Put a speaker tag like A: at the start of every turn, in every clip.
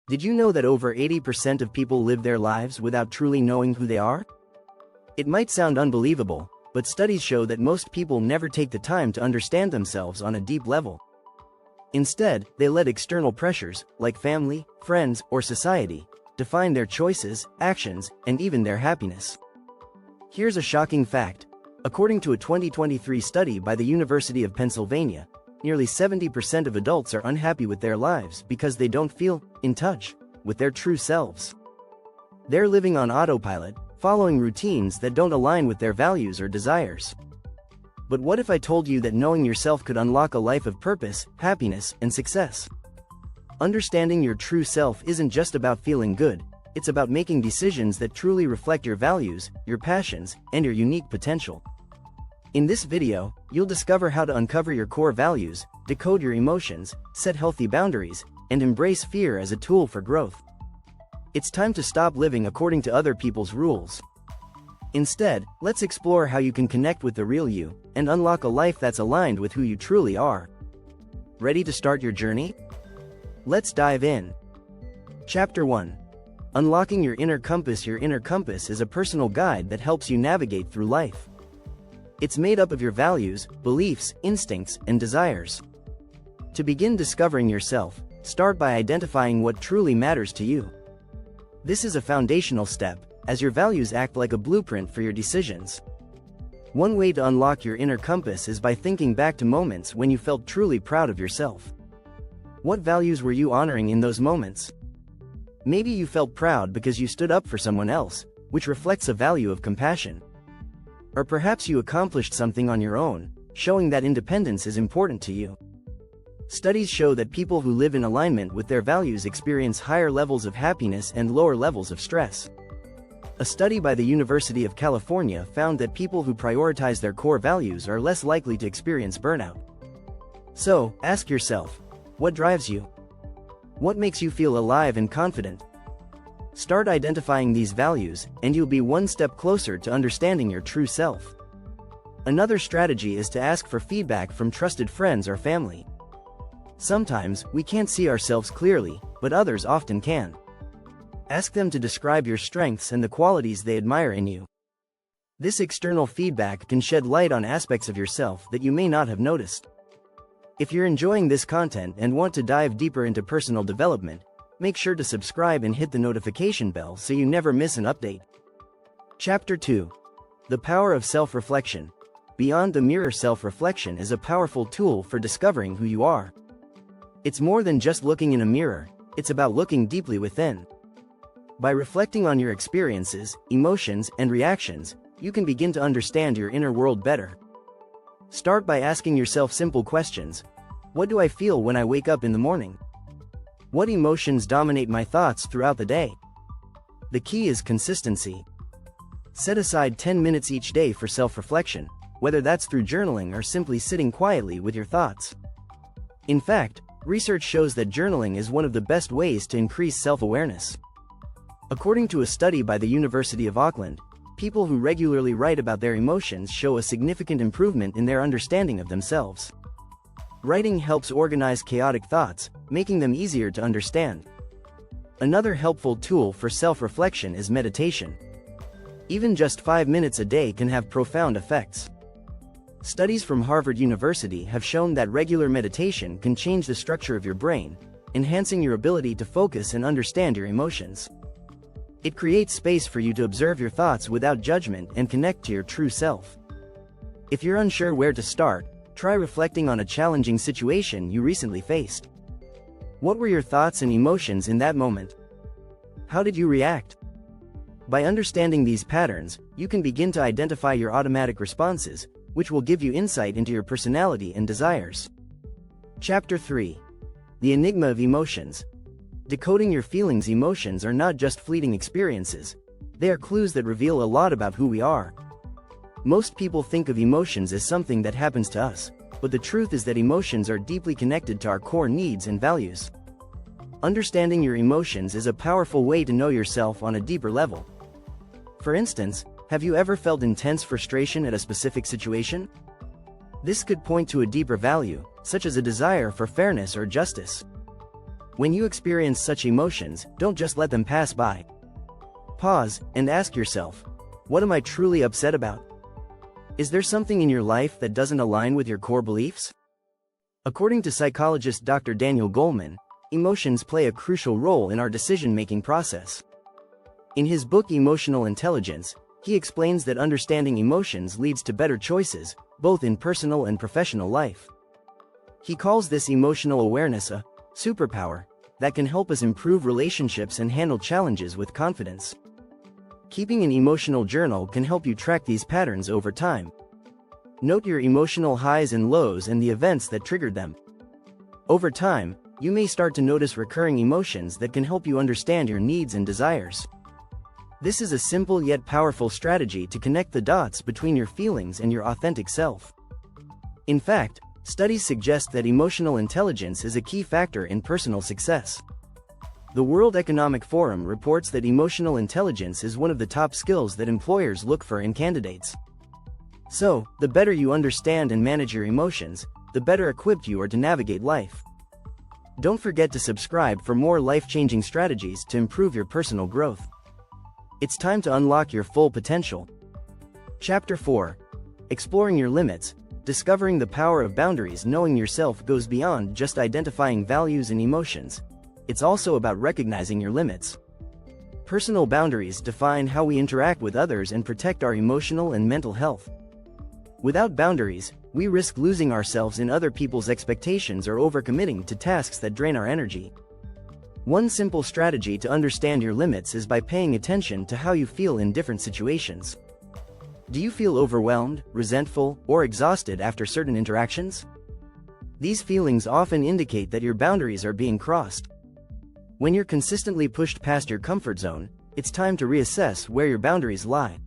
A: Did you know that over 80% of people live their lives without truly knowing who they are? It might sound unbelievable, but studies show that most people never take the time to understand themselves on a deep level. Instead, they let external pressures, like family, friends, or society, define their choices, actions, and even their happiness. Here's a shocking fact. According to a 2023 study by the University of Pennsylvania, nearly 70% of adults are unhappy with their lives because they don't feel in touch with their true selves. They're living on autopilot, following routines that don't align with their values or desires. But what if I told you that knowing yourself could unlock a life of purpose, happiness, and success? Understanding your true self isn't just about feeling good, it's about making decisions that truly reflect your values, your passions, and your unique potential. In this video, you'll discover how to uncover your core values, decode your emotions, set healthy boundaries, and embrace fear as a tool for growth. It's time to stop living according to other people's rules. Instead, let's explore how you can connect with the real you and unlock a life that's aligned with who you truly are. Ready to start your journey? Let's dive in. Chapter 1. Unlocking your inner compass. Your inner compass is a personal guide that helps you navigate through life. It's made up of your values, beliefs, instincts, and desires. To begin discovering yourself, start by identifying what truly matters to you. This is a foundational step, as your values act like a blueprint for your decisions. One way to unlock your inner compass is by thinking back to moments when you felt truly proud of yourself. What values were you honoring in those moments? Maybe you felt proud because you stood up for someone else, which reflects a value of compassion. Or perhaps you accomplished something on your own, showing that independence is important to you. Studies show that people who live in alignment with their values experience higher levels of happiness and lower levels of stress. A study by the University of California found that people who prioritize their core values are less likely to experience burnout. So, ask yourself, what drives you? What makes you feel alive and confident? Start identifying these values, and you'll be one step closer to understanding your true self. Another strategy is to ask for feedback from trusted friends or family. Sometimes, we can't see ourselves clearly, but others often can. Ask them to describe your strengths and the qualities they admire in you. This external feedback can shed light on aspects of yourself that you may not have noticed. If you're enjoying this content and want to dive deeper into personal development, make sure to subscribe and hit the notification bell so you never miss an update. Chapter 2. The Power of Self-Reflection. Beyond the mirror, self-reflection is a powerful tool for discovering who you are. It's more than just looking in a mirror, it's about looking deeply within. By reflecting on your experiences, emotions, and reactions, you can begin to understand your inner world better. Start by asking yourself simple questions. What do I feel when I wake up in the morning? What emotions dominate my thoughts throughout the day? The key is consistency. Set aside 10 minutes each day for self-reflection, whether that's through journaling or simply sitting quietly with your thoughts. In fact, research shows that journaling is one of the best ways to increase self-awareness. According to a study by the University of Auckland, people who regularly write about their emotions show a significant improvement in their understanding of themselves. Writing helps organize chaotic thoughts, making them easier to understand. Another helpful tool for self-reflection is meditation. Even just 5 minutes a day can have profound effects. Studies from Harvard University have shown that regular meditation can change the structure of your brain, enhancing your ability to focus and understand your emotions. It creates space for you to observe your thoughts without judgment and connect to your true self. If you're unsure where to start, try reflecting on a challenging situation you recently faced. What were your thoughts and emotions in that moment? How did you react? By understanding these patterns, you can begin to identify your automatic responses, which will give you insight into your personality and desires. Chapter 3. The Enigma of Emotions. Decoding your feelings. Emotions are not just fleeting experiences. They are clues that reveal a lot about who we are. Most people think of emotions as something that happens to us, but the truth is that emotions are deeply connected to our core needs and values. Understanding your emotions is a powerful way to know yourself on a deeper level. For instance, have you ever felt intense frustration at a specific situation? This could point to a deeper value, such as a desire for fairness or justice. When you experience such emotions, don't just let them pass by. Pause and ask yourself, what am I truly upset about? Is there something in your life that doesn't align with your core beliefs? According to psychologist Dr. Daniel Goleman, emotions play a crucial role in our decision-making process. In his book Emotional Intelligence, he explains that understanding emotions leads to better choices, both in personal and professional life. He calls this emotional awareness a superpower that can help us improve relationships and handle challenges with confidence. Keeping an emotional journal can help you track these patterns over time. Note your emotional highs and lows and the events that triggered them. Over time, you may start to notice recurring emotions that can help you understand your needs and desires. This is a simple yet powerful strategy to connect the dots between your feelings and your authentic self. In fact, studies suggest that emotional intelligence is a key factor in personal success. The World Economic Forum reports that emotional intelligence is one of the top skills that employers look for in candidates. So, the better you understand and manage your emotions, the better equipped you are to navigate life. Don't forget to subscribe for more life-changing strategies to improve your personal growth. It's time to unlock your full potential. Chapter 4. Exploring your limits. Discovering the power of boundaries. Knowing yourself goes beyond just identifying values and emotions. It's also about recognizing your limits. Personal boundaries define how we interact with others and protect our emotional and mental health. Without boundaries, we risk losing ourselves in other people's expectations or overcommitting to tasks that drain our energy. One simple strategy to understand your limits is by paying attention to how you feel in different situations. Do you feel overwhelmed, resentful, or exhausted after certain interactions? These feelings often indicate that your boundaries are being crossed. When you're consistently pushed past your comfort zone, it's time to reassess where your boundaries lie.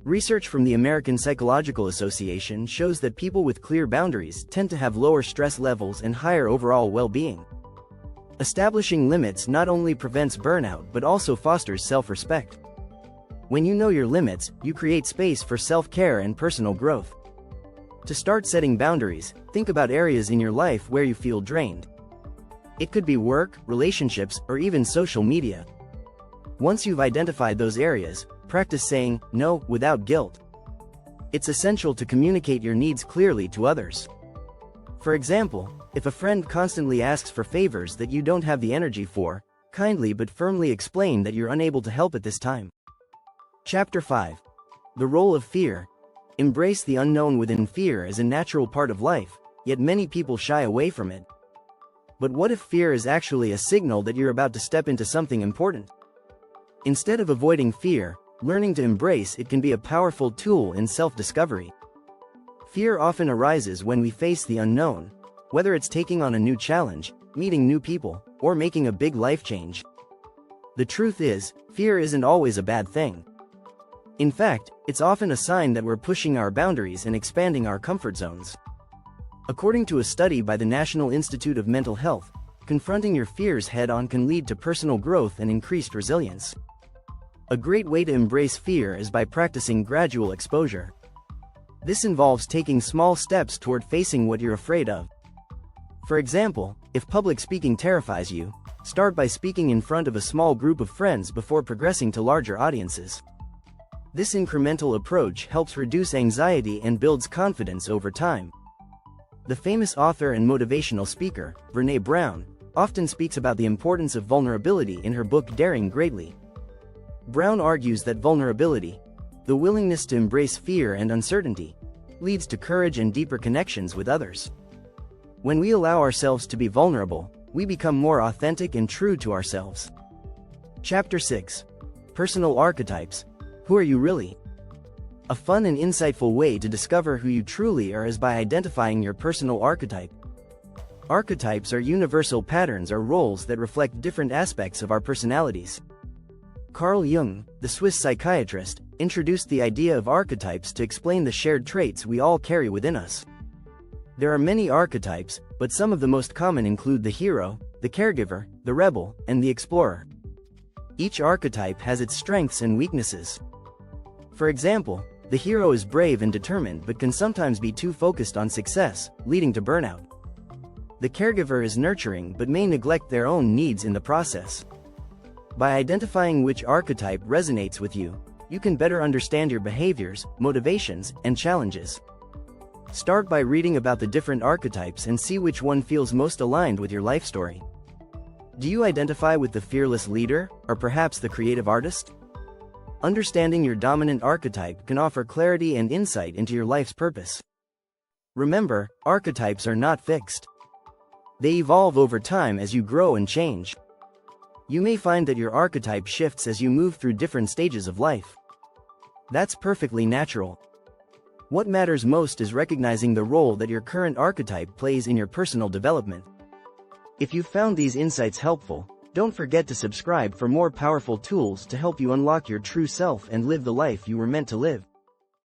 A: Research from the American Psychological Association shows that people with clear boundaries tend to have lower stress levels and higher overall well-being. Establishing limits not only prevents burnout but also fosters self-respect. When you know your limits, you create space for self-care and personal growth. To start setting boundaries, think about areas in your life where you feel drained. It could be work, relationships, or even social media. Once you've identified those areas, practice saying no without guilt. It's essential to communicate your needs clearly to others. For example, if a friend constantly asks for favors that you don't have the energy for, kindly but firmly explain that you're unable to help at this time. Chapter 5. The role of fear. Embrace the unknown within. Fear is a natural part of life, yet many people shy away from it. But what if fear is actually a signal that you're about to step into something important? Instead of avoiding fear, learning to embrace it can be a powerful tool in self-discovery. Fear often arises when we face the unknown, whether it's taking on a new challenge, meeting new people, or making a big life change. The truth is, fear isn't always a bad thing. In fact, it's often a sign that we're pushing our boundaries and expanding our comfort zones. According to a study by the National Institute of Mental Health, confronting your fears head-on can lead to personal growth and increased resilience. A great way to embrace fear is by practicing gradual exposure. This involves taking small steps toward facing what you're afraid of. For example, if public speaking terrifies you, start by speaking in front of a small group of friends before progressing to larger audiences. This incremental approach helps reduce anxiety and builds confidence over time. The famous author and motivational speaker, Brené Brown, often speaks about the importance of vulnerability in her book Daring Greatly. Brown argues that vulnerability, the willingness to embrace fear and uncertainty, leads to courage and deeper connections with others. When we allow ourselves to be vulnerable, we become more authentic and true to ourselves. Chapter 6. Personal archetypes. Who are you really? A fun and insightful way to discover who you truly are is by identifying your personal archetype. Archetypes are universal patterns or roles that reflect different aspects of our personalities. Carl Jung, the Swiss psychiatrist, introduced the idea of archetypes to explain the shared traits we all carry within us. There are many archetypes, but some of the most common include the hero, the caregiver, the rebel, and the explorer. Each archetype has its strengths and weaknesses. For example, the hero is brave and determined but can sometimes be too focused on success, leading to burnout. The caregiver is nurturing but may neglect their own needs in the process. By identifying which archetype resonates with you, you can better understand your behaviors, motivations, and challenges. Start by reading about the different archetypes and see which one feels most aligned with your life story. Do you identify with the fearless leader, or perhaps the creative artist? Understanding your dominant archetype can offer clarity and insight into your life's purpose. Remember, archetypes are not fixed. They evolve over time as you grow and change. You may find that your archetype shifts as you move through different stages of life. That's perfectly natural. What matters most is recognizing the role that your current archetype plays in your personal development. If you found these insights helpful, don't forget to subscribe for more powerful tools to help you unlock your true self and live the life you were meant to live.